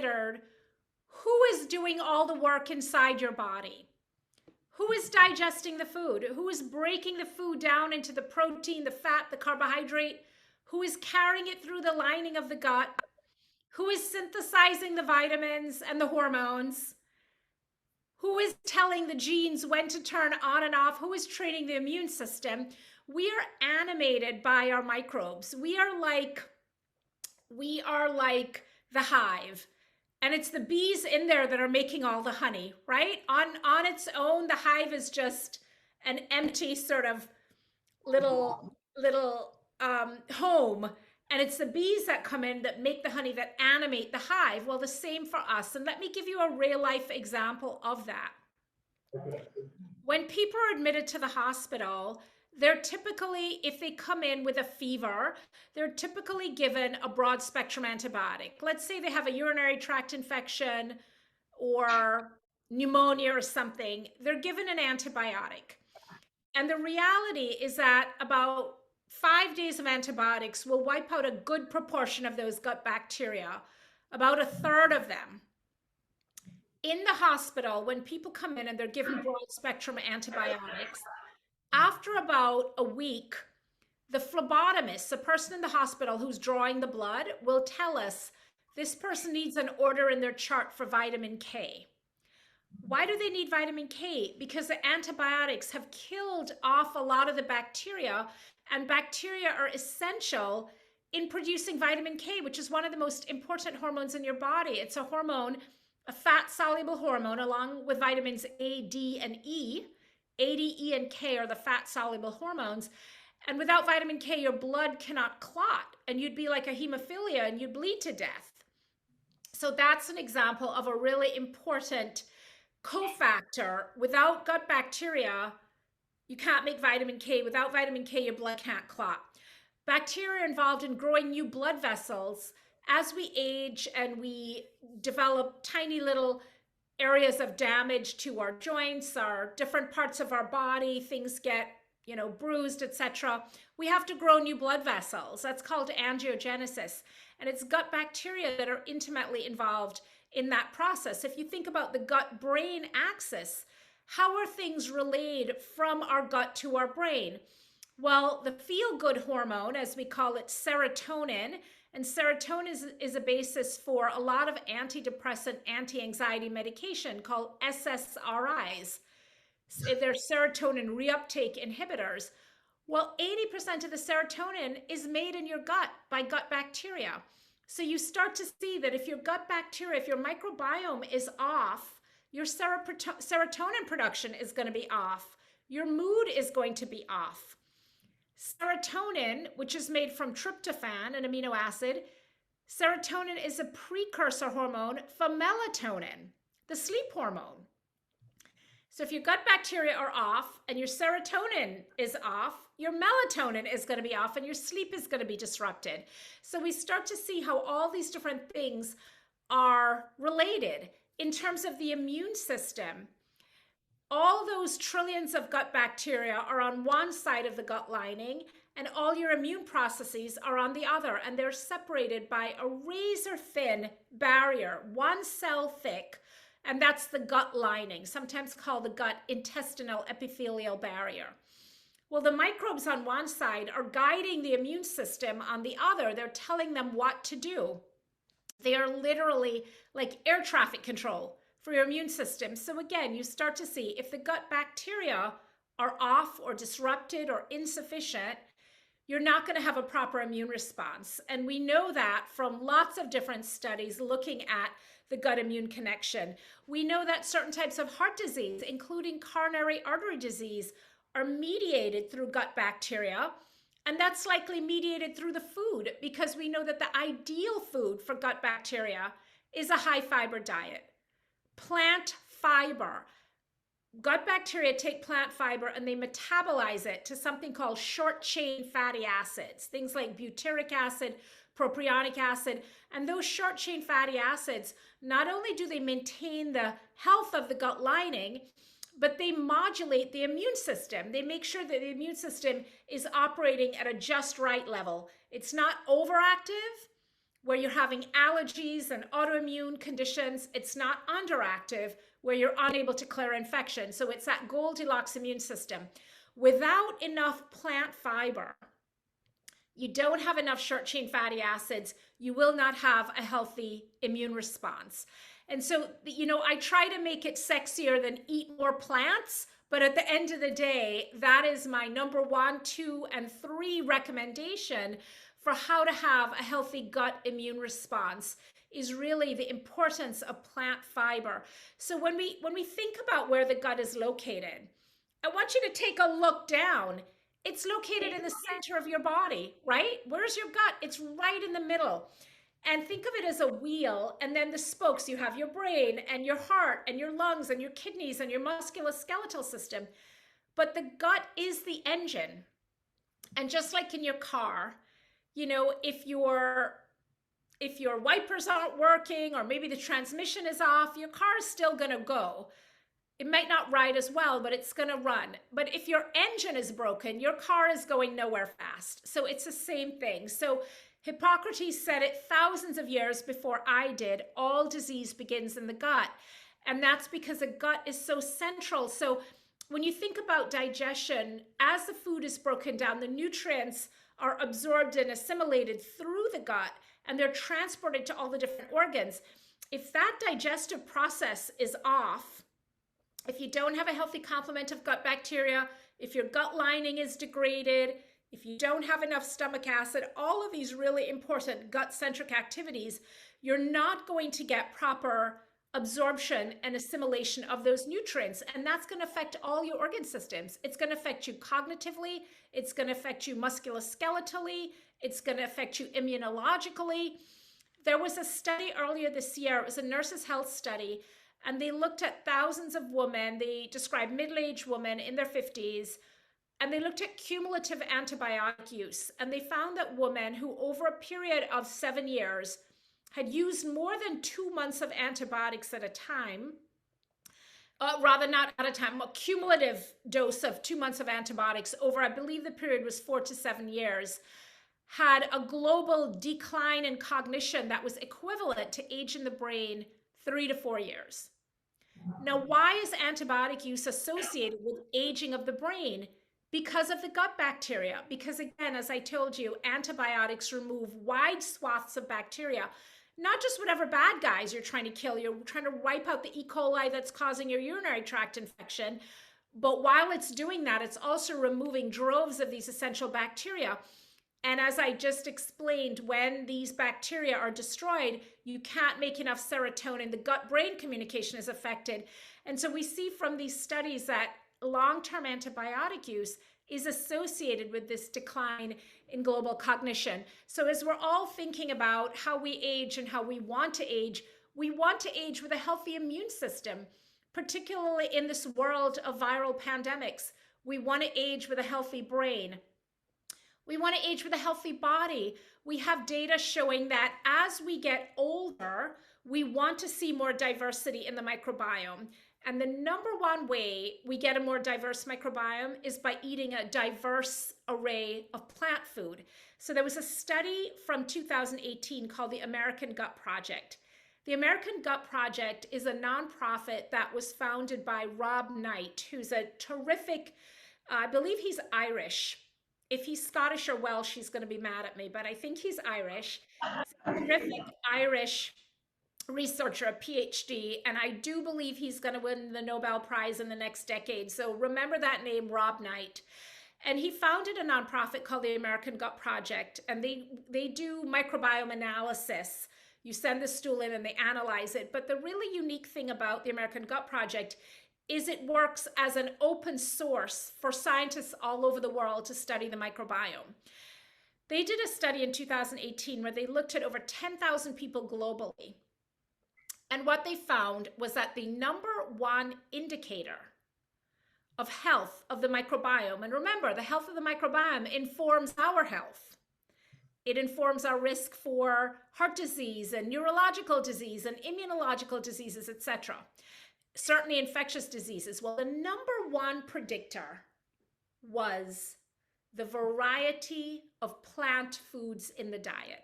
considered who is doing all the work inside your body. Who is digesting the food? Who is breaking the food down into the protein, the fat, the carbohydrate? Who is carrying it through the lining of the gut? Who is synthesizing the vitamins and the hormones? Who is telling the genes when to turn on and off? Who is training the immune system? We are animated by our microbes. We are like the hive. And it's the bees in there that are making all the honey, right? On its own, the hive is just an empty sort of little home. And it's the bees that come in that make the honey, that animate the hive. Well, the same for us. And let me give you a real life example of that. When people are admitted to the hospital, they're typically, if they come in with a fever, they're typically given a broad spectrum antibiotic. Let's say they have a urinary tract infection or pneumonia or something. They're given an antibiotic. And the reality is that about 5 days of antibiotics will wipe out a good proportion of those gut bacteria, about a third of them. In the hospital, when people come in and they're given broad spectrum antibiotics, after about a week, the phlebotomist, the person in the hospital who's drawing the blood, will tell us this person needs an order in their chart for vitamin K. Why do they need vitamin K? Because the antibiotics have killed off a lot of the bacteria, and bacteria are essential in producing vitamin K, which is one of the most important hormones in your body. It's a hormone, a fat-soluble hormone, along with vitamins A, D, and E. A, D, E, and K are the fat-soluble hormones. And without vitamin K, your blood cannot clot, and you'd be like a hemophilia, and you'd bleed to death. So that's an example of a really important cofactor. Without gut bacteria, you can't make vitamin K. Without vitamin K, your blood can't clot. Bacteria are involved in growing new blood vessels. As we age and we develop tiny little areas of damage to our joints, our different parts of our body, things get, bruised, etc. We have to grow new blood vessels. That's called angiogenesis. And it's gut bacteria that are intimately involved in that process. If you think about the gut-brain axis, how are things relayed from our gut to our brain? Well, the feel-good hormone, as we call it, serotonin, and serotonin is a basis for a lot of antidepressant, anti-anxiety medication called SSRIs. They're serotonin reuptake inhibitors. Well, 80% of the serotonin is made in your gut by gut bacteria. So you start to see that if your gut bacteria, if your microbiome is off, your serotonin production is going to be off. Your mood is going to be off. Serotonin, which is made from tryptophan, an amino acid, serotonin is a precursor hormone for melatonin, the sleep hormone. So if your gut bacteria are off and your serotonin is off, your melatonin is going to be off and your sleep is going to be disrupted. So we start to see how all these different things are related in terms of the immune system. All those trillions of gut bacteria are on one side of the gut lining, and all your immune processes are on the other, and they're separated by a razor-thin barrier, 1 cell thick, and that's the gut lining, sometimes called the gut intestinal epithelial barrier. Well, the microbes on one side are guiding the immune system on the other. They're telling them what to do. They are literally like air traffic control for your immune system. So again, you start to see if the gut bacteria are off or disrupted or insufficient, you're not going to have a proper immune response. And we know that from lots of different studies looking at the gut immune connection. We know that certain types of heart disease, including coronary artery disease, are mediated through gut bacteria. And that's likely mediated through the food, because we know that the ideal food for gut bacteria is a high fiber diet. Plant fiber. Gut bacteria take plant fiber and they metabolize it to something called short chain fatty acids, things like butyric acid, propionic acid. And those short chain fatty acids, not only do they maintain the health of the gut lining, but they modulate the immune system. They make sure that the immune system is operating at a just right level. It's not overactive, where you're having allergies and autoimmune conditions. It's not underactive, where you're unable to clear infection. So it's that Goldilocks immune system. Without enough plant fiber, you don't have enough short chain fatty acids, you will not have a healthy immune response. And so, I try to make it sexier than eat more plants, but at the end of the day, that is my number 1, 2, and 3 recommendation for how to have a healthy gut immune response, is really the importance of plant fiber. So when we think about where the gut is located, I want you to take a look down. It's located in the center of your body, right? Where's your gut? It's right in the middle. And think of it as a wheel, and then the spokes. You have your brain and your heart and your lungs and your kidneys and your musculoskeletal system. But the gut is the engine. And just like in your car, if your wipers aren't working, or maybe the transmission is off, your car is still going to go. It might not ride as well, but it's going to run. But if your engine is broken, your car is going nowhere fast. So it's the same thing. So Hippocrates said it thousands of years before I did, all disease begins in the gut. And that's because the gut is so central. So when you think about digestion, as the food is broken down, the nutrients are absorbed and assimilated through the gut, and they're transported to all the different organs. If that digestive process is off, if you don't have a healthy complement of gut bacteria, if your gut lining is degraded, if you don't have enough stomach acid, all of these really important gut-centric activities, you're not going to get proper absorption and assimilation of those nutrients. And that's going to affect all your organ systems. It's going to affect you cognitively. It's going to affect you musculoskeletally. It's going to affect you immunologically. There was a study earlier this year. It was a nurses' health study. And they looked at thousands of women. They described middle-aged women in their 50s. And they looked at cumulative antibiotic use. And they found that women who, over a period of 7 years, had used more than 2 months of antibiotics at a time, not at a time, a cumulative dose of 2 months of antibiotics over, I believe the period was 4 to 7 years, had a global decline in cognition that was equivalent to age in the brain 3 to 4 years. Now, why is antibiotic use associated with aging of the brain? Because of the gut bacteria. Because again, as I told you, antibiotics remove wide swaths of bacteria, not just whatever bad guys you're trying to kill. You're trying to wipe out the E. coli that's causing your urinary tract infection. But while it's doing that, it's also removing droves of these essential bacteria. And as I just explained, when these bacteria are destroyed, you can't make enough serotonin. The gut-brain communication is affected. And so we see from these studies that long-term antibiotic use is associated with this decline in global cognition. So as we're all thinking about how we age and how we want to age with a healthy immune system, particularly in this world of viral pandemics. We want to age with a healthy brain. We want to age with a healthy body. We have data showing that as we get older, we want to see more diversity in the microbiome. And the number one way we get a more diverse microbiome is by eating a diverse array of plant food. So there was a study from 2018 called the American Gut Project. The American Gut Project is a nonprofit that was founded by Rob Knight, who's a terrific, I believe he's Irish. If he's Scottish or Welsh, he's going to be mad at me, but I think he's Irish. He's a terrific Irish researcher, a PhD, and I do believe he's going to win the Nobel Prize in the next decade. So remember that name, Rob Knight. And he founded a nonprofit called the American Gut Project, and they do microbiome analysis. You send the stool in and they analyze it. But the really unique thing about the American Gut Project is it works as an open source for scientists all over the world to study the microbiome. They did a study in 2018 where they looked at over 10,000 people globally. And what they found was that the number one indicator of health of the microbiome, and remember, the health of the microbiome informs our health. It informs our risk for heart disease and neurological disease and immunological diseases, etc. Certainly infectious diseases. Well, the number one predictor was the variety of plant foods in the diet.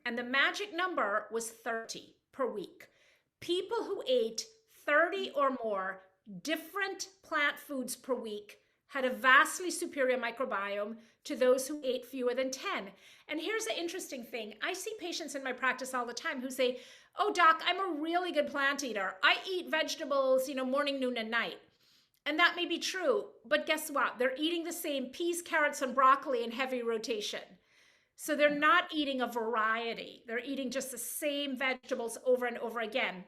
and the magic number was 30 per week. People who ate 30 or more different plant foods per week had a vastly superior microbiome to those who ate fewer than 10. And here's the interesting thing. I see patients in my practice all the time who say, "Oh, doc, I'm a really good plant eater. I eat vegetables, morning, noon, and night." And that may be true, but guess what? They're eating the same peas, carrots, and broccoli in heavy rotation. So they're not eating a variety. They're eating just the same vegetables over and over again.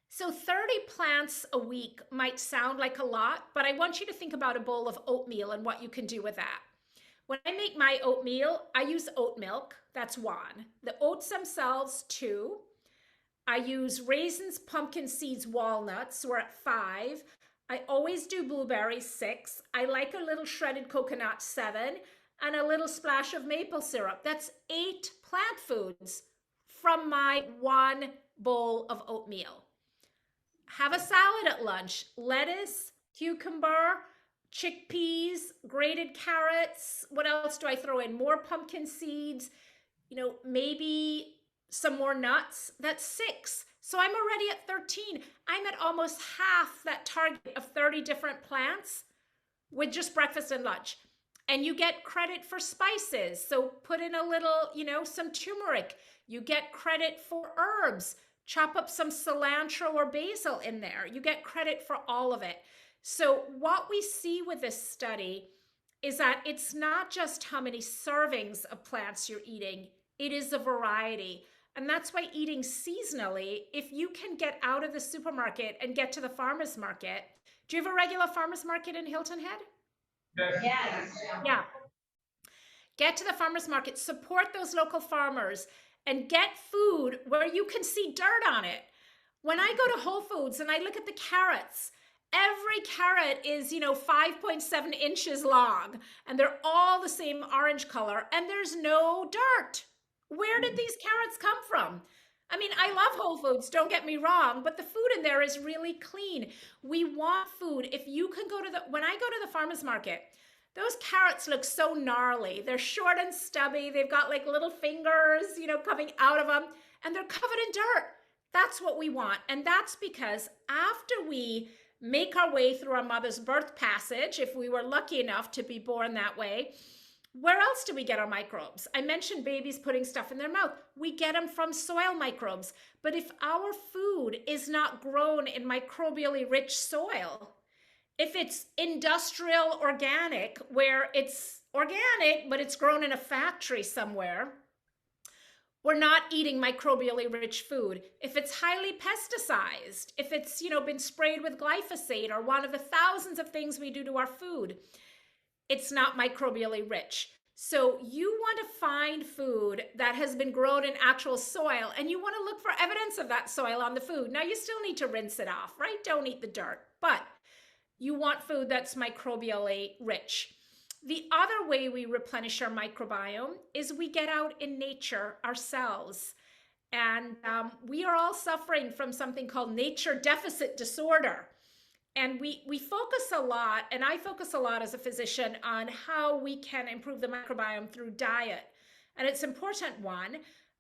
So 30 plants a week might sound like a lot, but I want you to think about a bowl of oatmeal and what you can do with that. When I make my oatmeal, I use oat milk. That's one. The oats themselves, two. I use raisins, pumpkin seeds, walnuts. We're at five. I always do blueberries, six. I like a little shredded coconut, seven. And a little splash of maple syrup. That's 8 plant foods from my one bowl of oatmeal. Have a salad at lunch. Lettuce, cucumber, chickpeas, grated carrots. What else do I throw in? More pumpkin seeds, maybe some more nuts. That's 6. So I'm already at 13. I'm at almost half that target of 30 different plants with just breakfast and lunch. And you get credit for spices. So put in a little, some turmeric. You get credit for herbs. Chop up some cilantro or basil in there. You get credit for all of it. So what we see with this study is that it's not just how many servings of plants you're eating. It is a variety. And that's why eating seasonally, if you can get out of the supermarket and get to the farmer's market. Do you have a regular farmer's market in Hilton Head? Yes. Yeah. Get to the farmer's market, support those local farmers, and get food where you can see dirt on it. When I go to Whole Foods and I look at the carrots, every carrot is, 5.7 inches long, and they're all the same orange color, and there's no dirt. Where did these carrots come from? I mean, I love Whole Foods, don't get me wrong, but the food in there is really clean. We want food. If you can when I go to the farmer's market, those carrots look so gnarly. They're short and stubby. They've got like little fingers, coming out of them, and they're covered in dirt. That's what we want. And that's because after we make our way through our mother's birth passage, if we were lucky enough to be born that way, where else do we get our microbes? I mentioned babies putting stuff in their mouth. We get them from soil microbes. But if our food is not grown in microbially rich soil, if it's industrial organic, where it's organic, but it's grown in a factory somewhere, we're not eating microbially rich food. If it's highly pesticized, if it's, been sprayed with glyphosate or one of the thousands of things we do to our food, it's not microbially rich. So you want to find food that has been grown in actual soil, and you want to look for evidence of that soil on the food. Now, you still need to rinse it off, right? Don't eat the dirt, but you want food that's microbially rich. The other way we replenish our microbiome is we get out in nature ourselves. And we are all suffering from something called nature deficit disorder. And we focus a lot, and I focus a lot as a physician, on how we can improve the microbiome through diet. And it's an important one,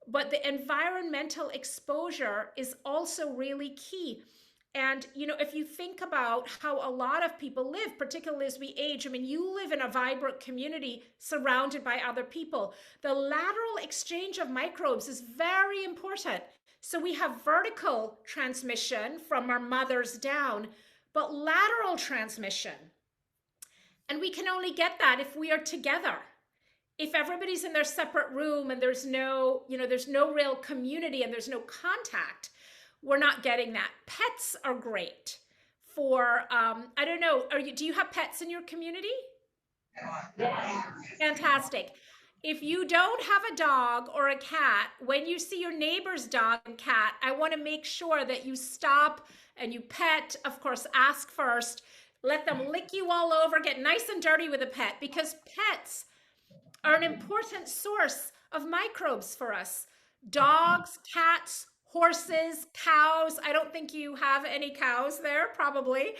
but the environmental exposure is also really key. And, if you think about how a lot of people live, particularly as we age, I mean, you live in a vibrant community surrounded by other people. The lateral exchange of microbes is very important. So we have vertical transmission from our mothers down, but lateral transmission. And we can only get that if we are together. If everybody's in their separate room and there's no real community and there's no contact, we're not getting that. Pets are great for, I don't know, do you have pets in your community? Yes. Fantastic. If you don't have a dog or a cat, when you see your neighbor's dog and cat, I want to make sure that you stop and you pet. Of course, ask first. Let them lick you all over, get nice and dirty with a pet, because pets are an important source of microbes for us. Dogs, cats, horses, cows. I don't think you have any cows there, probably.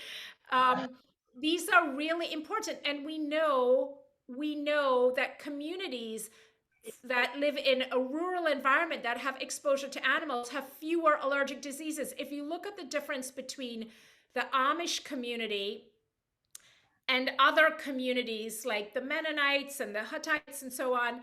These are really important. And we know that communities that live in a rural environment that have exposure to animals have fewer allergic diseases. If you look at the difference between the Amish community and other communities like the Mennonites and the Huttites and so on,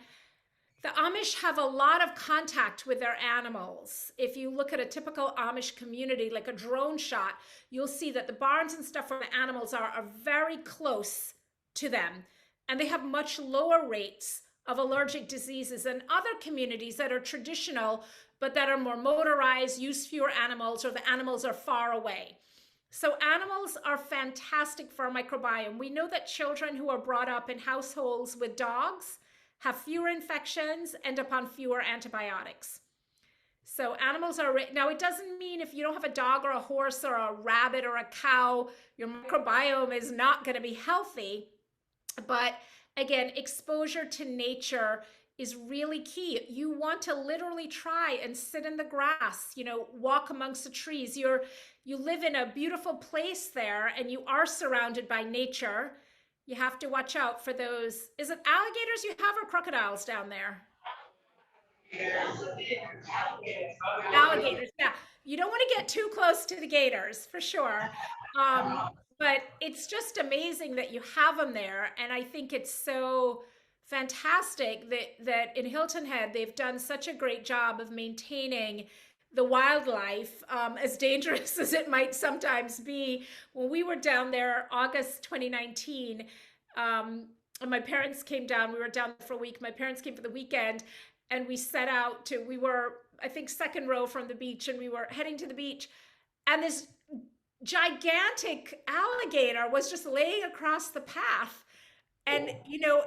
the Amish have a lot of contact with their animals. If you look at a typical Amish community, like a drone shot, you'll see that the barns and stuff where the animals are very close to them. And they have much lower rates of allergic diseases than other communities that are traditional, but that are more motorized, use fewer animals, or the animals are far away. So animals are fantastic for our microbiome. We know that children who are brought up in households with dogs have fewer infections, end up on fewer antibiotics. So animals are, now it doesn't mean if you don't have a dog or a horse or a rabbit or a cow, your microbiome is not going to be healthy. But again, exposure to nature is really key. You want to literally try and sit in the grass, walk amongst the trees. You live in a beautiful place there and you are surrounded by nature. You have to watch out for those. Is it alligators you have or crocodiles down there? Alligators, yeah. You don't want to get too close to the gators, for sure. But it's just amazing that you have them there. And I think it's so fantastic that in Hilton Head, they've done such a great job of maintaining the wildlife, as dangerous as it might sometimes be. When we were down there, August 2019, and my parents came down, we were down for a week. My parents came for the weekend and we set out to, we were, I think, second row from the beach, and we were heading to the beach. And this gigantic alligator was just laying across the path. And,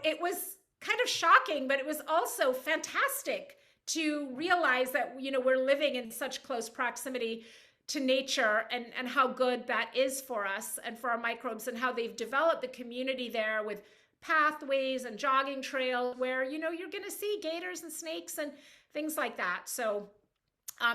it was kind of shocking, but it was also fantastic to realize that, we're living in such close proximity to nature, and how good that is for us and for our microbes, and how they've developed the community there with pathways and jogging trails where, you're going to see gators and snakes and things like that. So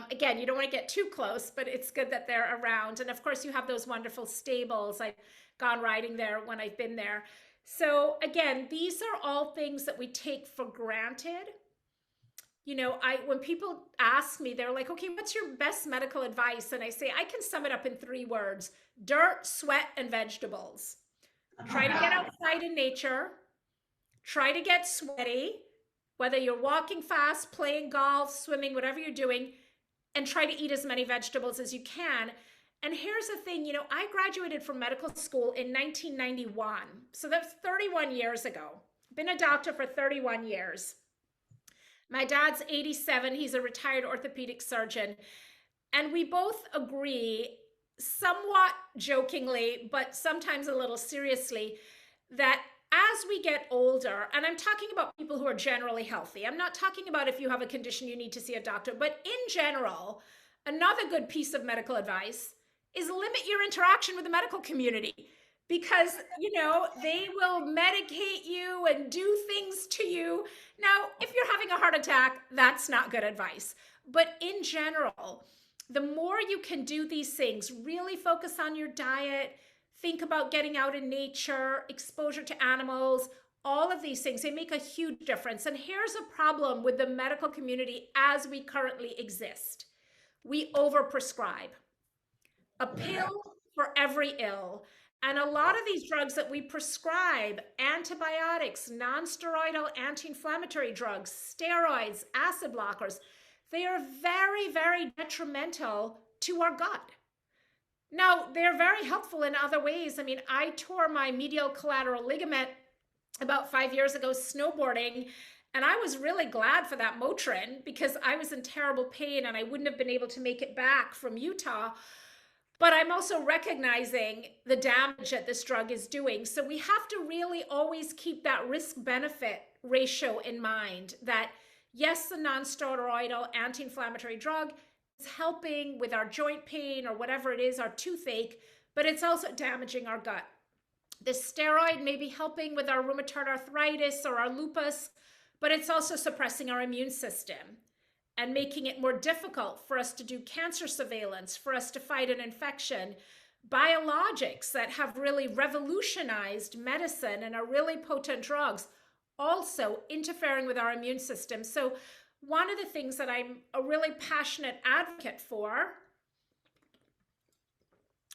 again, you don't want to get too close, but it's good that they're around. And of course, you have those wonderful stables. I've gone riding there when I've been there. So again, these are all things that we take for granted. When people ask me, they're like, okay, what's your best medical advice? And I say, I can sum it up in 3 words: dirt, sweat, and vegetables. Try to get outside in nature. Try to get sweaty, whether you're walking fast, playing golf, swimming, whatever you're doing, and try to eat as many vegetables as you can. And here's the thing, I graduated from medical school in 1991. So that's 31 years ago. Been a doctor for 31 years. My dad's 87. He's a retired orthopedic surgeon. And we both agree, somewhat jokingly, but sometimes a little seriously, that as we get older, and I'm talking about people who are generally healthy, I'm not talking about if you have a condition you need to see a doctor, but in general, another good piece of medical advice is limit your interaction with the medical community, because, they will medicate you and do things to you. Now, if you're having a heart attack, that's not good advice. But in general, the more you can do these things, really focus on your diet, think about getting out in nature, exposure to animals, all of these things, they make a huge difference. And here's a problem with the medical community as we currently exist. We overprescribe a pill for every ill. And a lot of these drugs that we prescribe, antibiotics, non-steroidal anti-inflammatory drugs, steroids, acid blockers, they are very, very detrimental to our gut. Now, they're very helpful in other ways. I mean, I tore my medial collateral ligament about 5 years ago snowboarding, and I was really glad for that Motrin because I was in terrible pain and I wouldn't have been able to make it back from Utah. But I'm also recognizing the damage that this drug is doing. So we have to really always keep that risk-benefit ratio in mind, that yes, the non-steroidal anti-inflammatory drug is helping with our joint pain or whatever it is, our toothache, but it's also damaging our gut. The steroid may be helping with our rheumatoid arthritis or our lupus, but it's also suppressing our immune system and making it more difficult for us to do cancer surveillance, for us to fight an infection. Biologics that have really revolutionized medicine and are really potent drugs also interfering with our immune system. So one of the things that I'm a really passionate advocate for,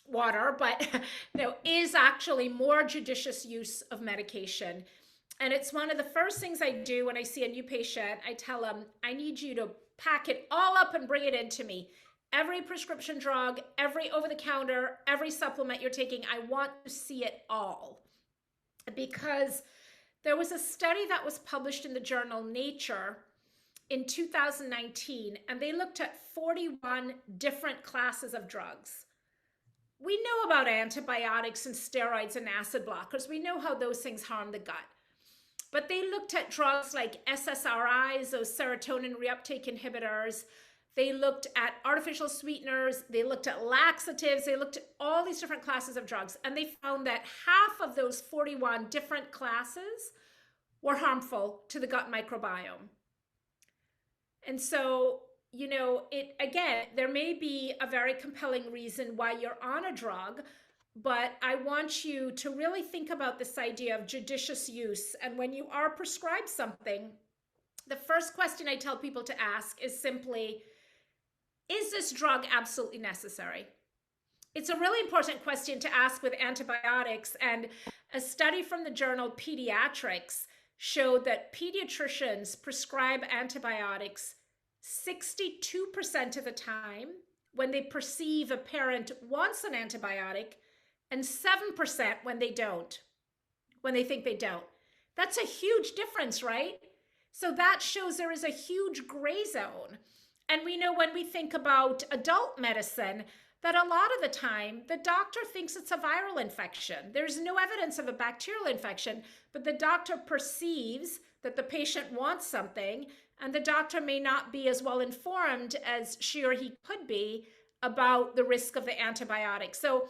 water, but is actually more judicious use of medication. And it's one of the first things I do when I see a new patient. I tell them, I need you to pack it all up and bring it into me. Every prescription drug, every over the counter, every supplement you're taking, I want to see it all. Because there was a study that was published in the journal Nature in 2019, and they looked at 41 different classes of drugs. We know about antibiotics and steroids and acid blockers. We know how those things harm the gut. But they looked at drugs like SSRIs, those serotonin reuptake inhibitors. They looked at artificial sweeteners. They looked at laxatives. They looked at all these different classes of drugs. And they found that half of those 41 different classes were harmful to the gut microbiome. And so, there may be a very compelling reason why you're on a drug, but I want you to really think about this idea of judicious use. And when you are prescribed something, the first question I tell people to ask is simply, is this drug absolutely necessary? It's a really important question to ask with antibiotics. And a study from the journal Pediatrics showed that pediatricians prescribe antibiotics 62% of the time when they perceive a parent wants an antibiotic, and 7% when they don't, when they think they don't. That's a huge difference, right? So that shows there is a huge gray zone. And we know when we think about adult medicine, that a lot of the time, the doctor thinks it's a viral infection. There's no evidence of a bacterial infection, but the doctor perceives that the patient wants something, and the doctor may not be as well informed as she or he could be about the risk of the antibiotic. So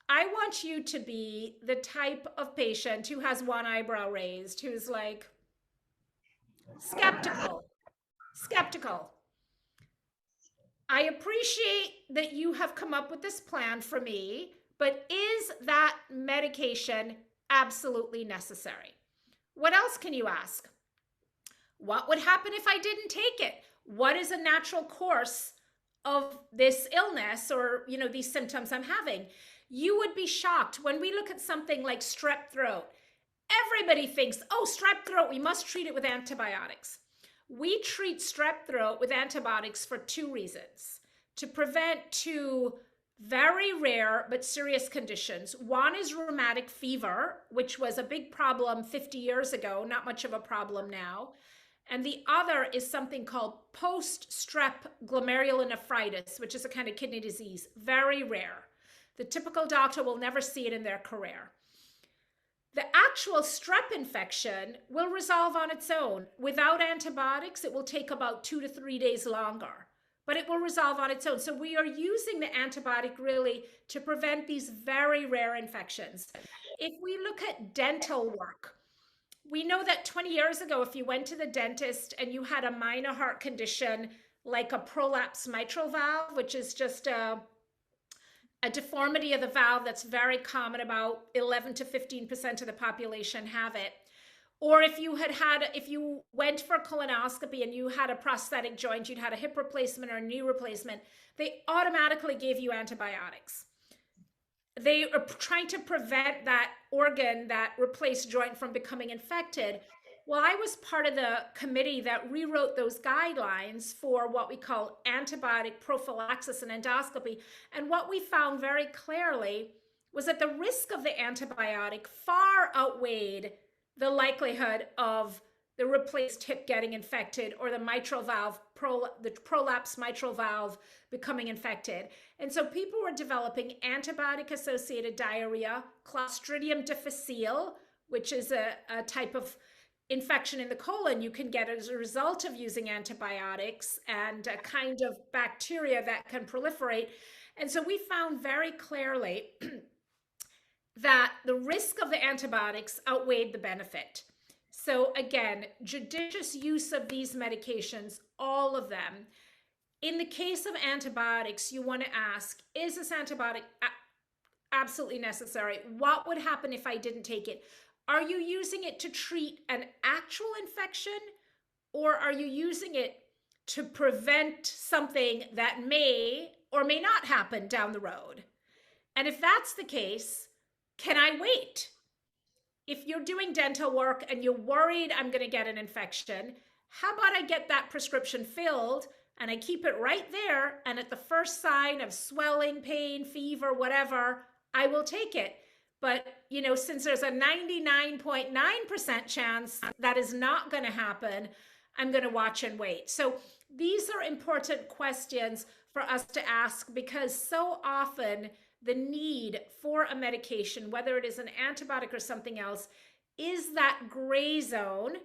I want you to be the type of patient who has one eyebrow raised, who's like skeptical. I appreciate that you have come up with this plan for me, but is that medication absolutely necessary? What else can you ask? What would happen if I didn't take it? What is a natural course of this illness or, these symptoms I'm having? You would be shocked when we look at something like strep throat. Everybody thinks, oh, strep throat, we must treat it with antibiotics. We treat strep throat with antibiotics for two reasons: to prevent two very rare but serious conditions. One is rheumatic fever, which was a big problem 50 years ago, not much of a problem now. And the other is something called post-strep glomerulonephritis, which is a kind of kidney disease, very rare. The typical doctor will never see it in their career. The actual strep infection will resolve on its own. Without antibiotics, it will take about 2 to 3 days longer, but it will resolve on its own. So we are using the antibiotic really to prevent these very rare infections. If we look at dental work, we know that 20 years ago, if you went to the dentist and you had a minor heart condition like a prolapsed mitral valve, which is just a deformity of the valve that's very common, about 11 to 15% of the population have it. Or if you went for a colonoscopy and you had a prosthetic joint, you'd had a hip replacement or a knee replacement, they automatically gave you antibiotics. They are trying to prevent that organ, that replaced joint, from becoming infected. Well, I was part of the committee that rewrote those guidelines for what we call antibiotic prophylaxis and endoscopy. And what we found very clearly was that the risk of the antibiotic far outweighed the likelihood of the replaced hip getting infected or the mitral valve, the prolapsed mitral valve becoming infected. And so people were developing antibiotic-associated diarrhea, Clostridium difficile, which is a type of infection in the colon you can get as a result of using antibiotics, and a kind of bacteria that can proliferate. And so we found very clearly that the risk of the antibiotics outweighed the benefit. So again, judicious use of these medications, all of them. In the case of antibiotics, you want to ask, is this antibiotic absolutely necessary? What would happen if I didn't take it? Are you using it to treat an actual infection, or are you using it to prevent something that may or may not happen down the road? And if that's the case, can I wait? If you're doing dental work and you're worried I'm going to get an infection, how about I get that prescription filled and I keep it right there? And at the first sign of swelling, pain, fever, whatever, I will take it. But, since there's a 99.9% chance that is not going to happen, I'm going to watch and wait. So these are important questions for us to ask, because so often the need for a medication, whether it is an antibiotic or something else, is that gray zone.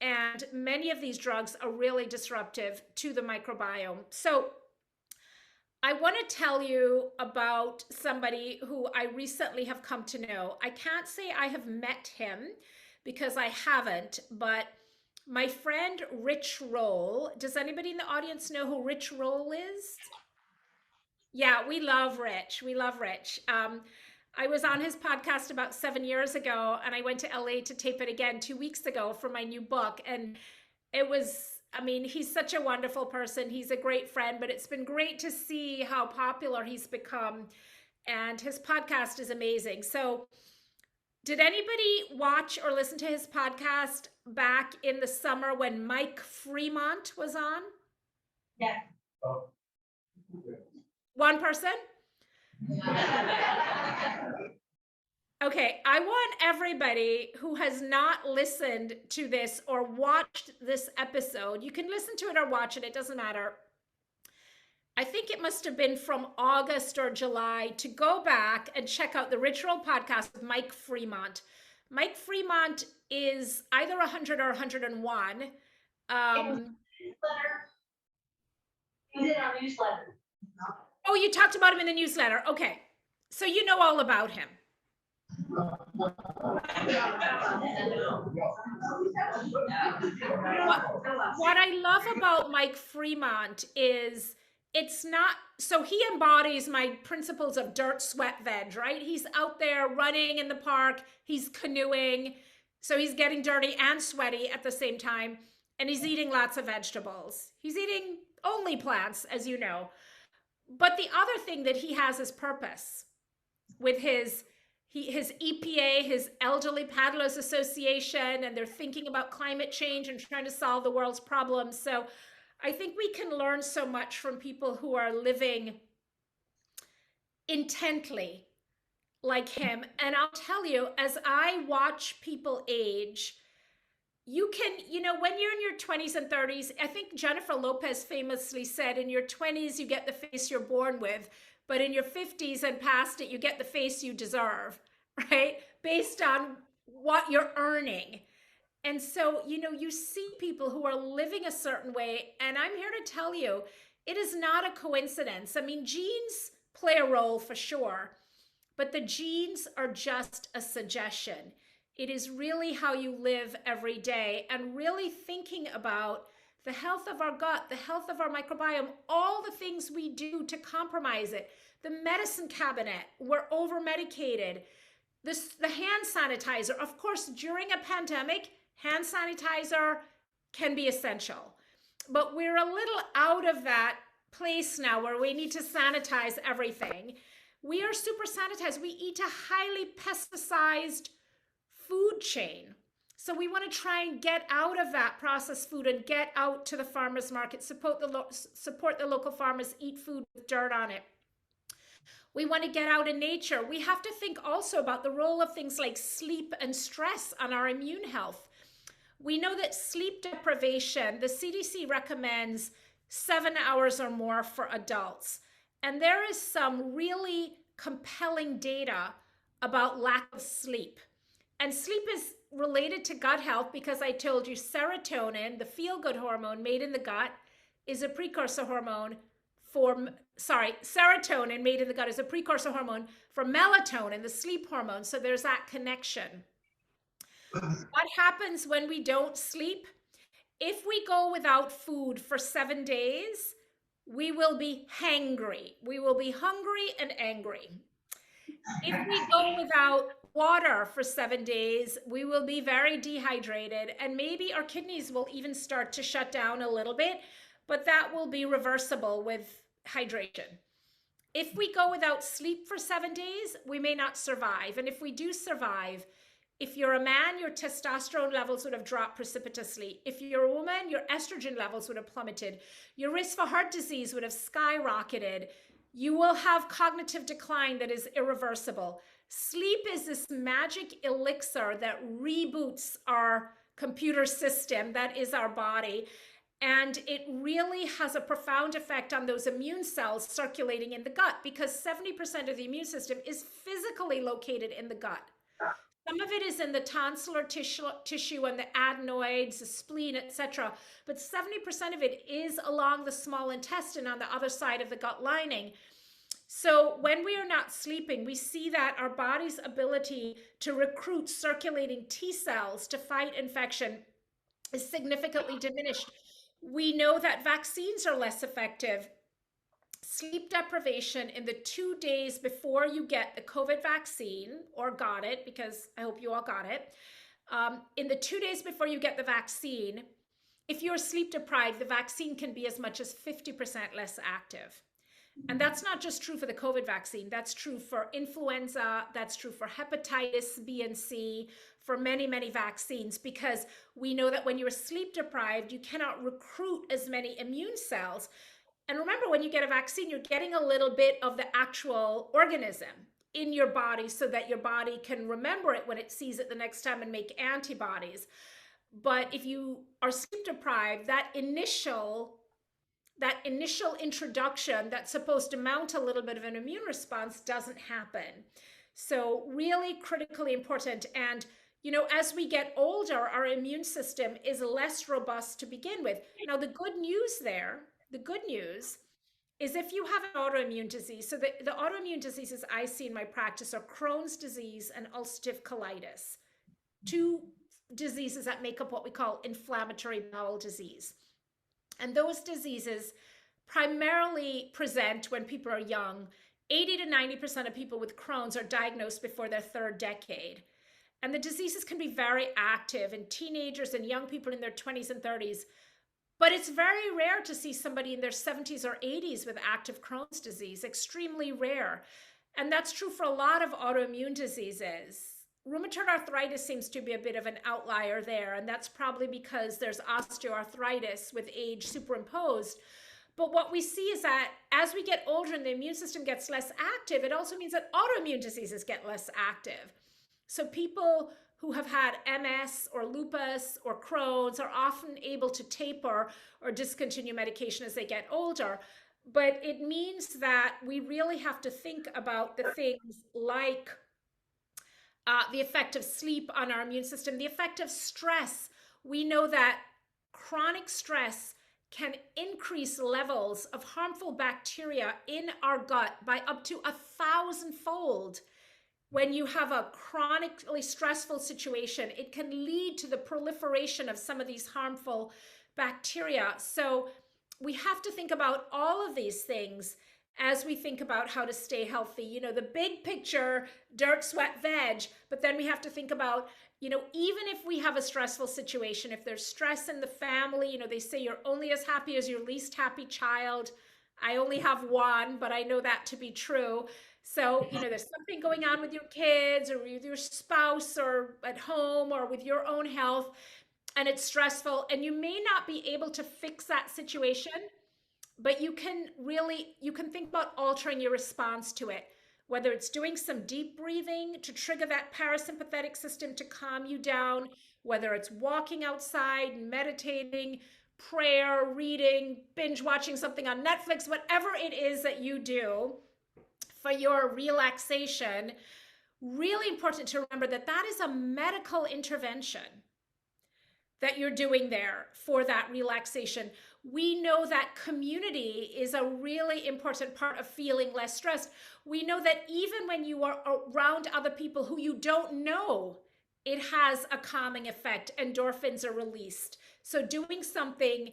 And many of these drugs are really disruptive to the microbiome. So I want to tell you about somebody who I recently have come to know. I can't say I have met him because I haven't, but my friend Rich Roll. Does anybody in the audience know who Rich Roll is? Yeah, we love Rich. We love Rich. I was on his podcast about 7 years ago, and I went to LA to tape it again 2 weeks ago for my new book. And it was, he's such a wonderful person. He's a great friend, but it's been great to see how popular he's become. And his podcast is amazing. So, did anybody watch or listen to his podcast back in the summer when Mike Fremont was on? Yeah. One person? Okay, I want everybody who has not listened to this or watched this episode, you can listen to it or watch it, it doesn't matter. I think it must have been from August or July, to go back and check out the Rich Roll podcast with Mike Fremont. Mike Fremont is either 100 or 101. He did our newsletter. Oh, you talked about him in the newsletter. Okay. So you know all about him. What I love about Mike Fremont is it's not, so he embodies my principles of dirt, sweat, veg, right? He's out there running in the park, he's canoeing, so he's getting dirty and sweaty at the same time, and he's eating lots of vegetables. He's eating only plants, as you know. But the other thing that he has is purpose with his EPA, his Elderly Paddlers Association, and they're thinking about climate change and trying to solve the world's problems. So I think we can learn so much from people who are living intently like him. And I'll tell you, as I watch people age, you can, when you're in your 20s and 30s, I think Jennifer Lopez famously said, in your 20s, you get the face you're born with, but in your 50s and past it, you get the face you deserve, right? Based on what you're earning. And so, you see people who are living a certain way, and I'm here to tell you, it is not a coincidence. Genes play a role for sure, but the genes are just a suggestion. It is really how you live every day, and really thinking about the health of our gut, the health of our microbiome, all the things we do to compromise it. The medicine cabinet, we're over-medicated. The hand sanitizer, of course, during a pandemic, hand sanitizer can be essential. But we're a little out of that place now where we need to sanitize everything. We are super sanitized. We eat a highly pesticized food chain. So we want to try and get out of that processed food and get out to the farmers market, support the local farmers, eat food with dirt on it. We want to get out in nature. We have to think also about the role of things like sleep and stress on our immune health. We know that sleep deprivation, the CDC recommends 7 hours or more for adults. And there is some really compelling data about lack of sleep. And sleep is related to gut health because I told you serotonin, the feel-good hormone made in the gut, is a precursor hormone serotonin made in the gut is a precursor hormone for melatonin, the sleep hormone. So there's that connection. What happens when we don't sleep? If we go without food for 7 days, we will be hangry. We will be hungry and angry. If we go without water for 7 days, we will be very dehydrated, and maybe our kidneys will even start to shut down a little bit, but that will be reversible with hydration. If we go without sleep for 7 days, we may not survive. And if we do survive, if you're a man, your testosterone levels would have dropped precipitously. If you're a woman, your estrogen levels would have plummeted. Your risk for heart disease would have skyrocketed. You will have cognitive decline that is irreversible. Sleep is this magic elixir that reboots our computer system, that is our body. And it really has a profound effect on those immune cells circulating in the gut, because 70% of the immune system is physically located in the gut. Some of it is in the tonsillar tissue and the adenoids, the spleen, etc. But 70% of it is along the small intestine on the other side of the gut lining. So when we are not sleeping, we see that our body's ability to recruit circulating T cells to fight infection is significantly diminished. We know that vaccines are less effective. Sleep deprivation in the 2 days before you get the COVID vaccine, or got it, because I hope you all got it, in the 2 days before you get the vaccine, if you're sleep deprived, the vaccine can be as much as 50% less active. And that's not just true for the COVID vaccine. That's true for influenza. That's true for hepatitis B and C, for many, many vaccines, because we know that when you're sleep deprived, you cannot recruit as many immune cells. And remember, when you get a vaccine, you're getting a little bit of the actual organism in your body so that your body can remember it when it sees it the next time and make antibodies. But if you are sleep deprived, that initial introduction that's supposed to mount a little bit of an immune response doesn't happen. So really critically important. And as we get older, our immune system is less robust to begin with. Now, the good news is if you have an autoimmune disease, so the autoimmune diseases I see in my practice are Crohn's disease and ulcerative colitis, two diseases that make up what we call inflammatory bowel disease. And those diseases primarily present when people are young. 80 to 90% of people with Crohn's are diagnosed before their third decade. And the diseases can be very active in teenagers and young people in their 20s and 30s. But it's very rare to see somebody in their 70s or 80s with active Crohn's disease, extremely rare. And that's true for a lot of autoimmune diseases. Rheumatoid arthritis seems to be a bit of an outlier there, and that's probably because there's osteoarthritis with age superimposed. But what we see is that as we get older and the immune system gets less active, it also means that autoimmune diseases get less active. So people who have had MS or lupus or Crohn's are often able to taper or discontinue medication as they get older. But it means that we really have to think about the things like the effect of sleep on our immune system, the effect of stress. We know that chronic stress can increase levels of harmful bacteria in our gut by up to 1,000-fold. When you have a chronically stressful situation, it can lead to the proliferation of some of these harmful bacteria. So we have to think about all of these things as we think about how to stay healthy. The big picture, dirt, sweat, veg, but then we have to think about, even if we have a stressful situation, if there's stress in the family, they say you're only as happy as your least happy child. I only have one, but I know that to be true. So, there's something going on with your kids or with your spouse or at home or with your own health, and it's stressful, and you may not be able to fix that situation, but you can think about altering your response to it, whether it's doing some deep breathing to trigger that parasympathetic system to calm you down, whether it's walking outside, meditating, prayer, reading, binge watching something on Netflix, whatever it is that you do for your relaxation. Really important to remember that that is a medical intervention that you're doing there for that relaxation. We know that community is a really important part of feeling less stressed. We know that even when you are around other people who you don't know, it has a calming effect. Endorphins are released. So doing something,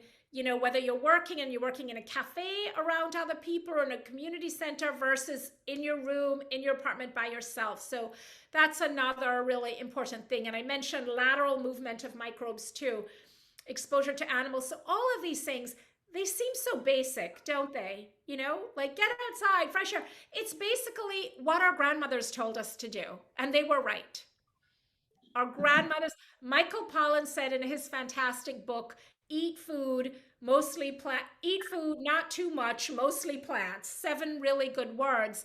whether you're working and you're working in a cafe around other people or in a community center versus in your room, in your apartment by yourself. So that's another really important thing. And I mentioned lateral movement of microbes too, exposure to animals. So all of these things, they seem so basic, don't they? Like get outside, fresh air. It's basically what our grandmothers told us to do, and they were right. Our grandmothers, Michael Pollan said in his fantastic book, Eat Food, Mostly Plant, Eat Food, Not Too Much, Mostly Plants, 7 really good words.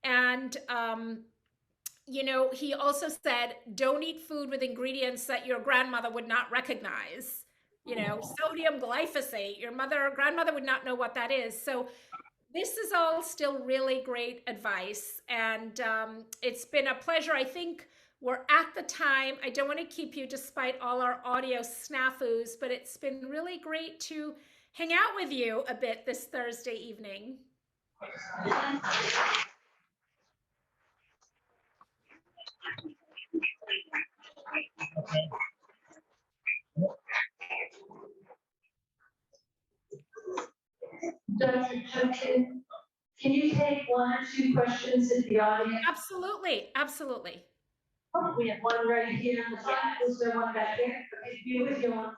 And, he also said, don't eat food with ingredients that your grandmother would not recognize. Sodium glyphosate, your mother or grandmother would not know what that is. So this is all still really great advice. And it's been a pleasure. I think we're at the time. I don't want to keep you despite all our audio snafus, but it's been really great to hang out with you a bit this Thursday evening. Dr. Chutkan, can you take 1 or 2 questions at the audience? Absolutely. Absolutely. Oh, we have one right here in the front. Is there one back there? If you want.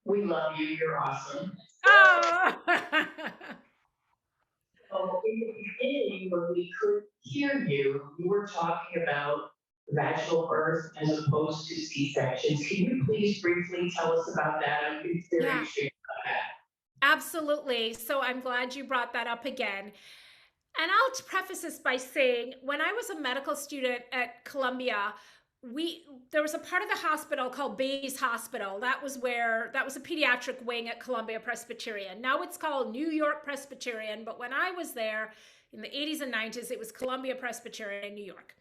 We love you. You're awesome. Oh. So in the beginning, when we could hear you, you were talking about vaginal birth as opposed to C-sections. Can you please briefly tell us about that? I'm very Yeah. intrigued about that. Absolutely. So I'm glad you brought that up again. And I'll preface this by saying when I was a medical student at Columbia, there was a part of the hospital called Bays Hospital. That was a pediatric wing at Columbia Presbyterian. Now it's called New York Presbyterian, but when I was there in the 80s and 90s, it was Columbia Presbyterian in New York.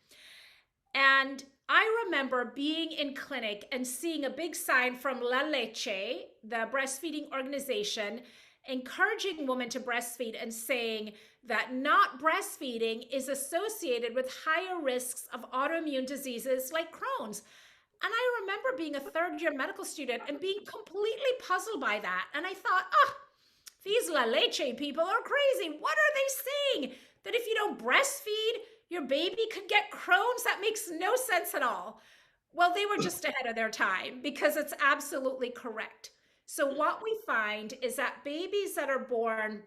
And I remember being in clinic and seeing a big sign from La Leche, the breastfeeding organization, encouraging women to breastfeed and saying that not breastfeeding is associated with higher risks of autoimmune diseases like Crohn's. And I remember being a third-year medical student and being completely puzzled by that. And I thought, these La Leche people are crazy. What are they saying? That if you don't breastfeed, your baby could get Crohn's? That makes no sense at all. Well, they were just ahead of their time because it's absolutely correct. So what we find is that babies that are born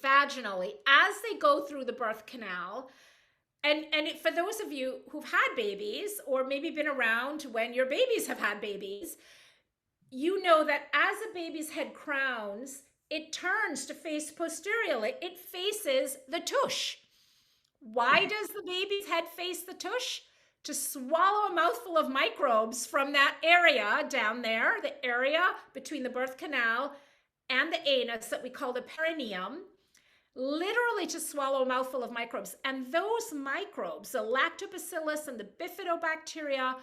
vaginally, as they go through the birth canal, and for those of you who've had babies or maybe been around when your babies have had babies, you know that as a baby's head crowns, it turns to face posteriorly. It faces the tush. Why does the baby's head face the tush? To swallow a mouthful of microbes from that area down there, the area between the birth canal and the anus that we call the perineum, literally to swallow a mouthful of microbes. And those microbes, the lactobacillus and the bifidobacteria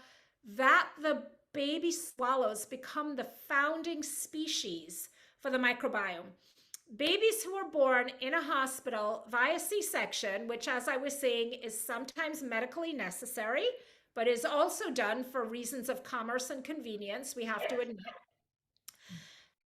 that the baby swallows, become the founding species for the microbiome. Babies who are born in a hospital via C-section, which, as I was saying, is sometimes medically necessary, but is also done for reasons of commerce and convenience, we have to admit.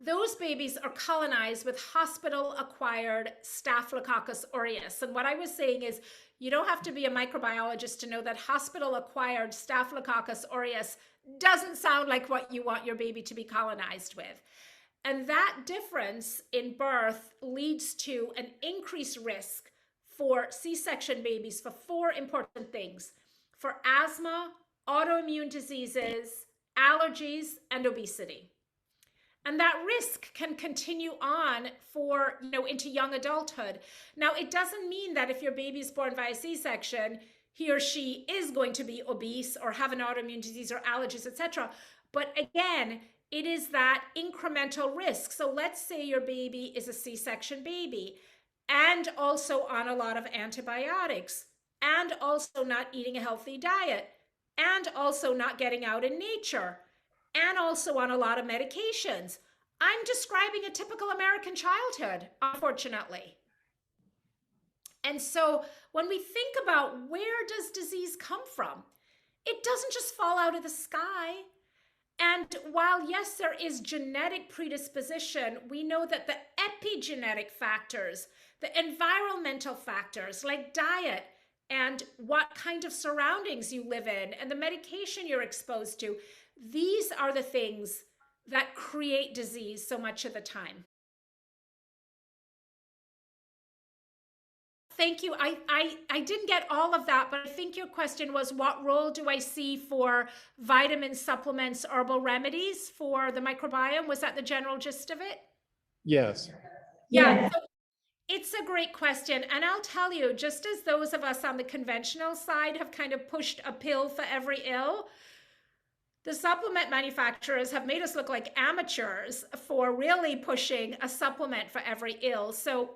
Those babies are colonized with hospital-acquired Staphylococcus aureus. And what I was saying is, you don't have to be a microbiologist to know that hospital-acquired Staphylococcus aureus doesn't sound like what you want your baby to be colonized with. And that difference in birth leads to an increased risk for C-section babies for 4 important things: for asthma, autoimmune diseases, allergies, and obesity. And that risk can continue on for, into young adulthood. Now, it doesn't mean that if your baby is born via C-section, he or she is going to be obese or have an autoimmune disease or allergies, etc. But again, it is that incremental risk. So let's say your baby is a C-section baby and also on a lot of antibiotics and also not eating a healthy diet and also not getting out in nature and also on a lot of medications. I'm describing a typical American childhood, unfortunately. And so when we think about where does disease come from, it doesn't just fall out of the sky. And while, yes, there is genetic predisposition, we know that the epigenetic factors, the environmental factors like diet and what kind of surroundings you live in and the medication you're exposed to, these are the things that create disease so much of the time. Thank you. I didn't get all of that, but I think your question was, what role do I see for vitamin supplements, herbal remedies for the microbiome? Was that the general gist of it? Yes. Yeah, so it's a great question. And I'll tell you, just as those of us on the conventional side have kind of pushed a pill for every ill, the supplement manufacturers have made us look like amateurs for really pushing a supplement for every ill. So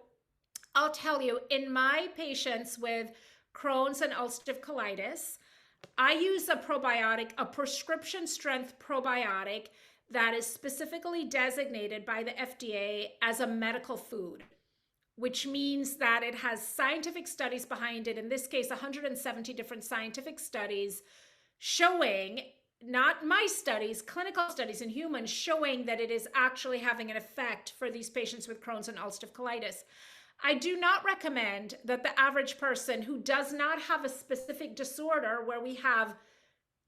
I'll tell you, in my patients with Crohn's and ulcerative colitis, I use a probiotic, a prescription strength probiotic that is specifically designated by the FDA as a medical food, which means that it has scientific studies behind it. In this case, 170 different scientific studies showing, not my studies, clinical studies in humans, showing that it is actually having an effect for these patients with Crohn's and ulcerative colitis. I do not recommend that the average person who does not have a specific disorder where we have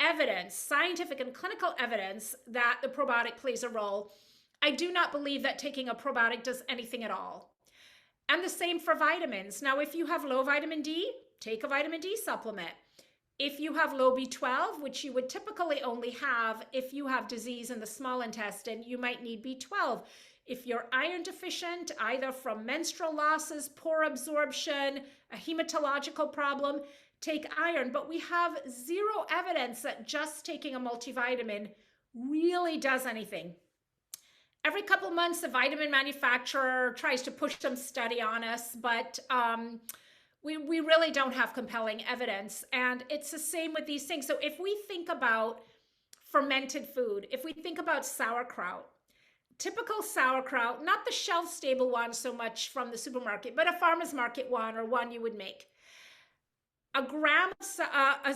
evidence, scientific and clinical evidence that the probiotic plays a role, I do not believe that taking a probiotic does anything at all. And the same for vitamins. Now, if you have low vitamin D, take a vitamin D supplement. If you have low B12, which you would typically only have if you have disease in the small intestine, you might need B12. If you're iron deficient, either from menstrual losses, poor absorption, a hematological problem, take iron. But we have zero evidence that just taking a multivitamin really does anything. Every couple months, a vitamin manufacturer tries to push some study on us, but we really don't have compelling evidence. And it's the same with these things. So if we think about fermented food, if we think about sauerkraut, typical sauerkraut, not the shelf-stable one so much from the supermarket, but a farmer's market one or one you would make. A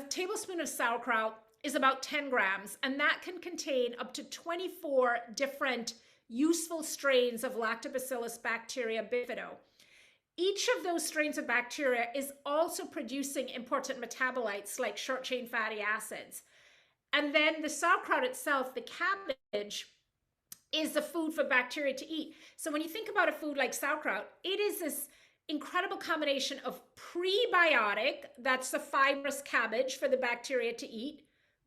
tablespoon of sauerkraut is about 10 grams, and that can contain up to 24 different useful strains of Lactobacillus bacteria bifido. Each of those strains of bacteria is also producing important metabolites like short-chain fatty acids. And then the sauerkraut itself, the cabbage, is the food for bacteria to eat. So when you think about a food like sauerkraut, it is this incredible combination of prebiotic, that's the fibrous cabbage for the bacteria to eat,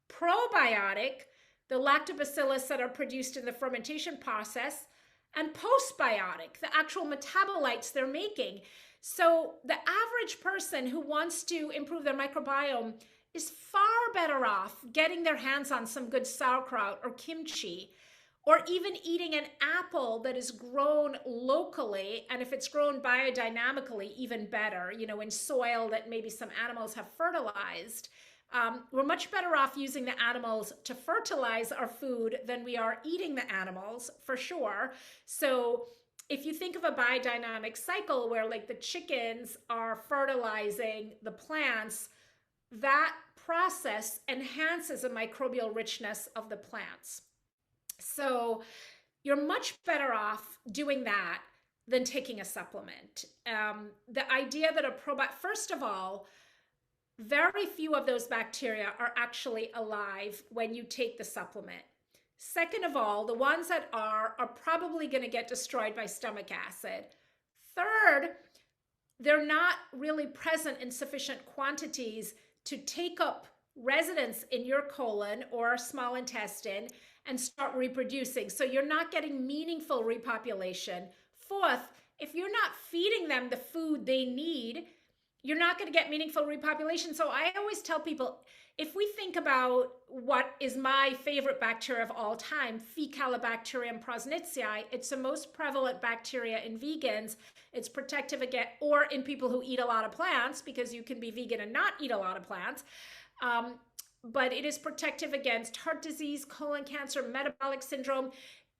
probiotic, the lactobacillus that are produced in the fermentation process, and postbiotic, the actual metabolites they're making. So the average person who wants to improve their microbiome is far better off getting their hands on some good sauerkraut or kimchi, or even eating an apple that is grown locally, and if it's grown biodynamically, even better, in soil that maybe some animals have fertilized. We're much better off using the animals to fertilize our food than we are eating the animals, for sure. So if you think of a biodynamic cycle where like the chickens are fertilizing the plants, that process enhances the microbial richness of the plants. So you're much better off doing that than taking a supplement. The idea that a probiotic, first of all, very few of those bacteria are actually alive when you take the supplement. Second of all, the ones that are probably going to get destroyed by stomach acid. Third, they're not really present in sufficient quantities to take up residence in your colon or small intestine and start reproducing. So you're not getting meaningful repopulation. Fourth, if you're not feeding them the food they need, you're not going to get meaningful repopulation. So I always tell people, if we think about what is my favorite bacteria of all time, Faecalibacterium prausnitzii, it's the most prevalent bacteria in vegans. It's protective against, or in people who eat a lot of plants, because you can be vegan and not eat a lot of plants. But it is protective against heart disease, colon cancer, metabolic syndrome.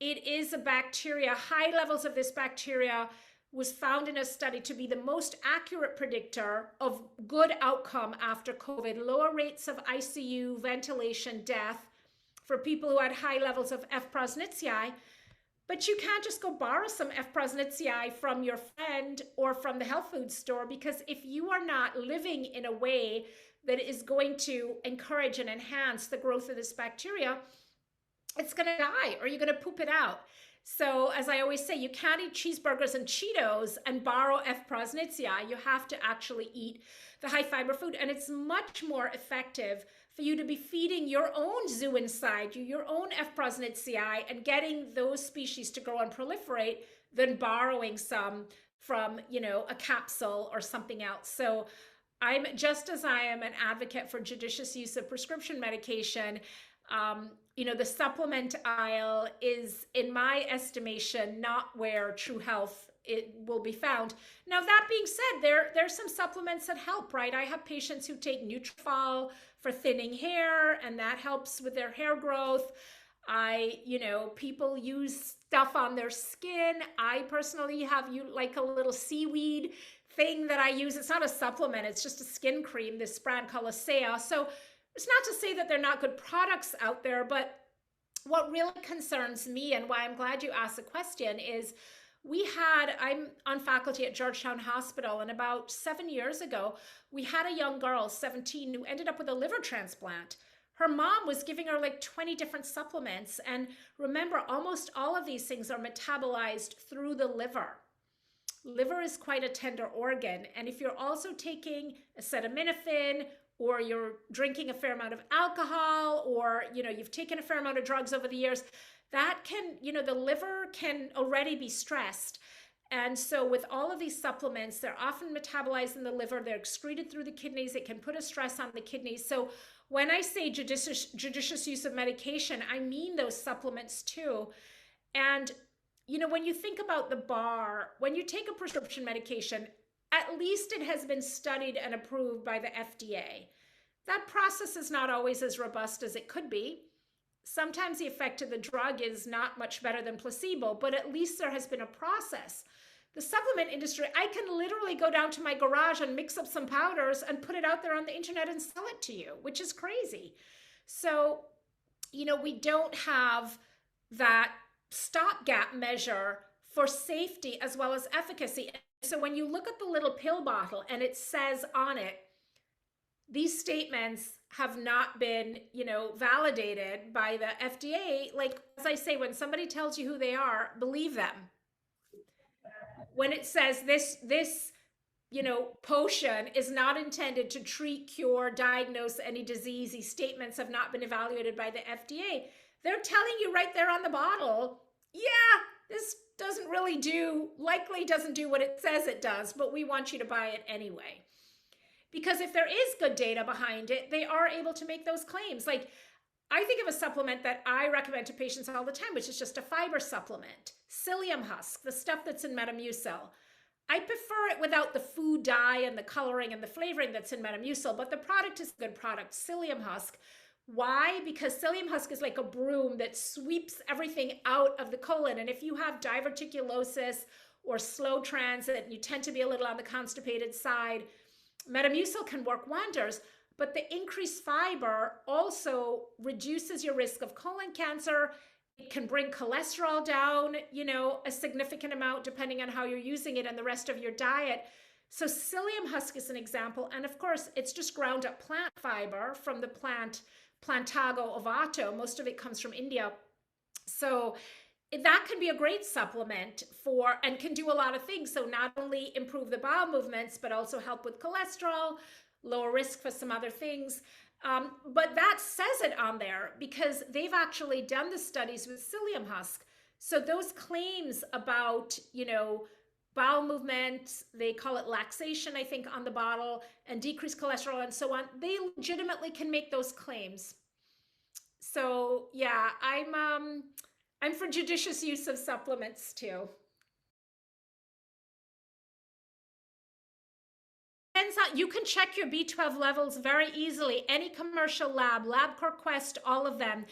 It is a bacteria. High levels of this bacteria was found in a study to be the most accurate predictor of good outcome after COVID. Lower rates of ICU, ventilation, death, for people who had high levels of F. prosnitzii. But you can't just go borrow some F. prosnitzii from your friend or from the health food store, because if you are not living in a way that is going to encourage and enhance the growth of this bacteria, it's going to die or you're going to poop it out. So as I always say, you can't eat cheeseburgers and Cheetos and borrow F. prosnitzii. You have to actually eat the high fiber food. And it's much more effective for you to be feeding your own zoo inside you, your own F. prosnitzii, and getting those species to grow and proliferate than borrowing some from, a capsule or something else. So I'm, just as I am an advocate for judicious use of prescription medication, the supplement aisle is, in my estimation, not where true health it will be found. Now, that being said, there's some supplements that help, right? I have patients who take Nutrafol for thinning hair, and that helps with their hair growth. People use stuff on their skin. I personally have like a little seaweed thing that I use. It's not a supplement, it's just a skin cream, this brand called Asea. So it's not to say that they're not good products out there, but what really concerns me, and why I'm glad you asked the question, is I'm on faculty at Georgetown Hospital, and about 7 years ago, we had a young girl, 17, who ended up with a liver transplant. Her mom was giving her like 20 different supplements. And remember, almost all of these things are metabolized through the liver. Liver is quite a tender organ. And if you're also taking acetaminophen, or you're drinking a fair amount of alcohol, or, you've taken a fair amount of drugs over the years, that can, the liver can already be stressed. And so with all of these supplements, they're often metabolized in the liver, they're excreted through the kidneys, it can put a stress on the kidneys. So when I say judicious use of medication, I mean those supplements too. And, when you think about the bar, when you take a prescription medication, at least it has been studied and approved by the FDA. That process is not always as robust as it could be. Sometimes the effect of the drug is not much better than placebo, but at least there has been a process. The supplement industry, I can literally go down to my garage and mix up some powders and put it out there on the internet and sell it to you, which is crazy. So, we don't have that stopgap measure for safety as well as efficacy. So when you look at the little pill bottle and it says on it, these statements have not been, validated by the FDA. Like, as I say, when somebody tells you who they are, believe them. When it says this potion is not intended to treat, cure, diagnose any disease, these statements have not been evaluated by the FDA. They're telling you right there on the bottle, yeah, this likely doesn't do what it says it does, but we want you to buy it anyway. Because if there is good data behind it, they are able to make those claims. Like, I think of a supplement that I recommend to patients all the time, which is just a fiber supplement. Psyllium husk, the stuff that's in Metamucil. I prefer it without the food dye and the coloring and the flavoring that's in Metamucil, but the product is a good product, psyllium husk. Why? Because psyllium husk is like a broom that sweeps everything out of the colon. And if you have diverticulosis or slow transit, you tend to be a little on the constipated side, Metamucil can work wonders. But the increased fiber also reduces your risk of colon cancer. It can bring cholesterol down, a significant amount depending on how you're using it and the rest of your diet. So psyllium husk is an example. And of course, it's just ground up plant fiber from the plant Plantago ovato. Most of it comes from India. So that can be a great supplement and can do a lot of things. So not only improve the bowel movements, but also help with cholesterol, lower risk for some other things. But that says it on there because they've actually done the studies with psyllium husk. So those claims about, bowel movement, they call it laxation, I think, on the bottle, and decreased cholesterol and so on, they legitimately can make those claims. So yeah, I'm for judicious use of supplements too. You can check your B12 levels very easily. Any commercial lab, LabCorp Quest, all of them.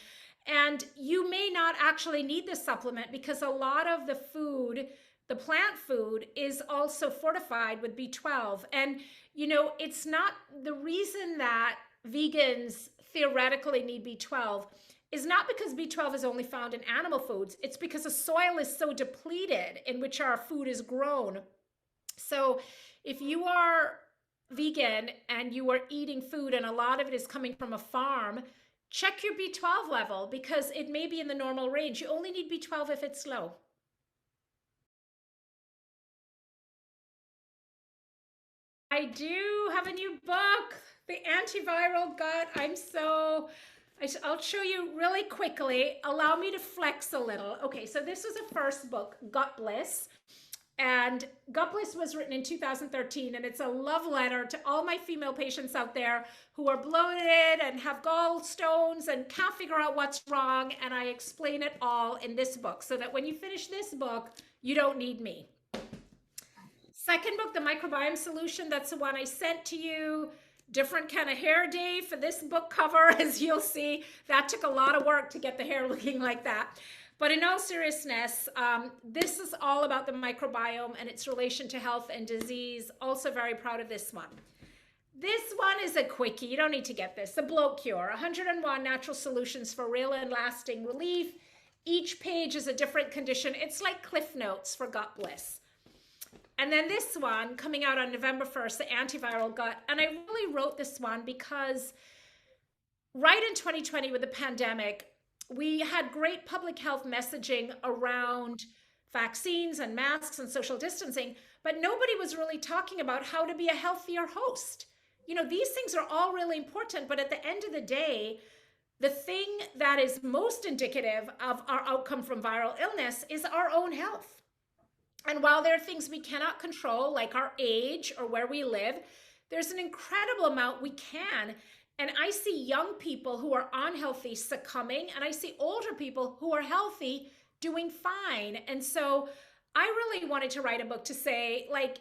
And you may not actually need this supplement because a lot of the food, the plant food, is also fortified with B12. And, it's not the reason that vegans theoretically need B12 is not because B12 is only found in animal foods. It's because the soil is so depleted in which our food is grown. So if you are vegan and you are eating food and a lot of it is coming from a farm, check your B12 level because it may be in the normal range. You only need B12 if it's low. I do have a new book, The Antiviral Gut. I'll show you really quickly. Allow me to flex a little. Okay, so this was a first book, Gut Bliss. And Gut Bliss was written in 2013, and it's a love letter to all my female patients out there who are bloated and have gallstones and can't figure out what's wrong. And I explain it all in this book so that when you finish this book, you don't need me. Second book, The Microbiome Solution, that's the one I sent to you. Different kind of hair day for this book cover, as you'll see. That took a lot of work to get the hair looking like that. But in all seriousness, this is all about the microbiome and its relation to health and disease. Also very proud of this one. This one is a quickie. You don't need to get this. The Bloat Cure, 101 natural solutions for real and lasting relief. Each page is a different condition. It's like Cliff Notes for Gut Bliss. And then this one coming out on November 1st, the Antiviral Gut. And I really wrote this one because right in 2020 with the pandemic, we had great public health messaging around vaccines and masks and social distancing, but nobody was really talking about how to be a healthier host. You know, these things are all really important, but at the end of the day, the thing that is most indicative of our outcome from viral illness is our own health. And while there are things we cannot control, like our age or where we live, there's an incredible amount we can. And I see young people who are unhealthy succumbing, and I see older people who are healthy doing fine. And so I really wanted to write a book to say, like,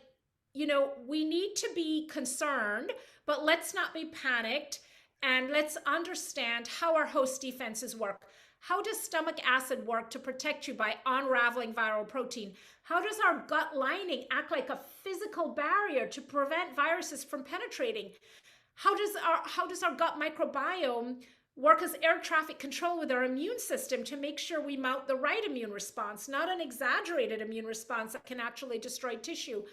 you know, we need to be concerned, but let's not be panicked. And let's understand how our host defenses work. How does stomach acid work to protect you by unraveling viral protein? How does our gut lining act like a physical barrier to prevent viruses from penetrating? How does our gut microbiome work as air traffic control with our immune system to make sure we mount the right immune response, not an exaggerated immune response that can actually destroy tissue?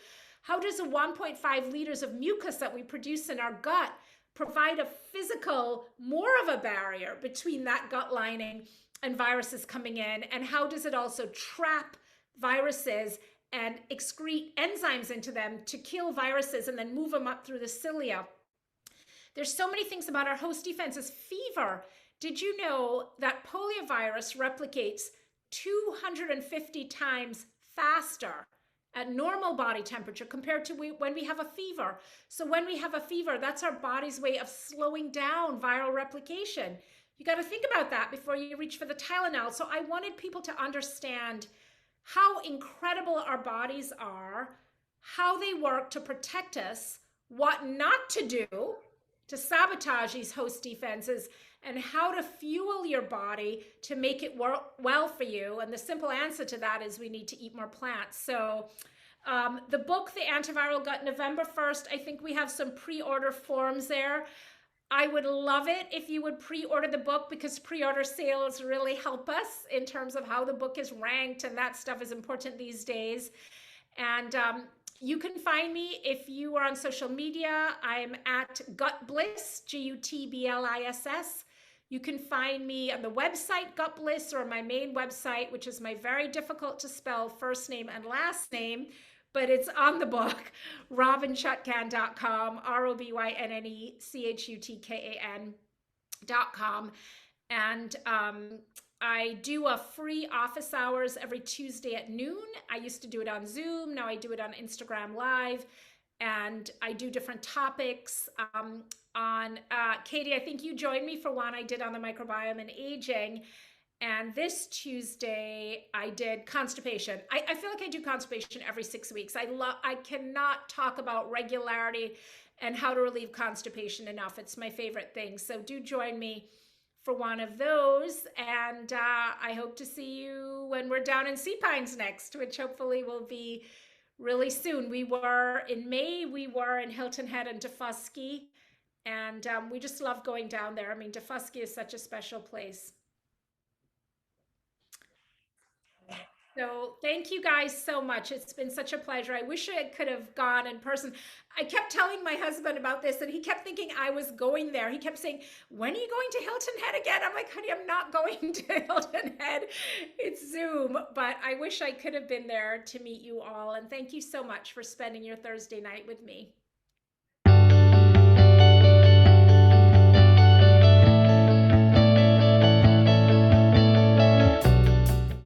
How does the 1.5 liters of mucus that we produce in our gut provide a physical, more of a barrier between that gut lining and viruses coming in? And how does it also trap viruses and excrete enzymes into them to kill viruses and then move them up through the cilia? There's so many things about our host defenses. Fever. Did you know that poliovirus replicates 250 times faster at normal body temperature compared to when we have a fever? So when we have a fever, that's our body's way of slowing down viral replication. You got to think about that before you reach for the Tylenol. So I wanted people to understand how incredible our bodies are, how they work to protect us, what not to do to sabotage these host defenses, and how to fuel your body to make it work well for you. And the simple answer to that is we need to eat more plants. So the book, The Antiviral Gut, November 1st, I think we have some pre-order forms there. I would love it if you would pre-order the book because pre-order sales really help us in terms of how the book is ranked, and that stuff is important these days. And you can find me if you are on social media. I'm at Gut Bliss, GUTBLISS. You can find me on the website Gut Bliss or my main website, which is my very difficult to spell first name and last name, but it's on the book, robynchutkan.com, ROBYNNECHUTKAN.com. And I do a free office hours every Tuesday at noon. I used to do it on Zoom. Now I do it on Instagram Live. And I do different topics Katie, I think you joined me for one I did on the microbiome and aging. And this Tuesday, I did constipation. I feel like I do constipation every 6 weeks. I cannot talk about regularity and how to relieve constipation enough. It's my favorite thing. So do join me for one of those. And I hope to see you when we're down in Sea Pines next, which hopefully will be really soon. In May, we were in Hilton Head and Daufusky. And we just love going down there. I mean, Daufusky is such a special place. So thank you guys so much. It's been such a pleasure. I wish I could have gone in person. I kept telling my husband about this and he kept thinking I was going there. He kept saying, when are you going to Hilton Head again? I'm like, honey, I'm not going to Hilton Head. It's Zoom. But I wish I could have been there to meet you all. And thank you so much for spending your Thursday night with me.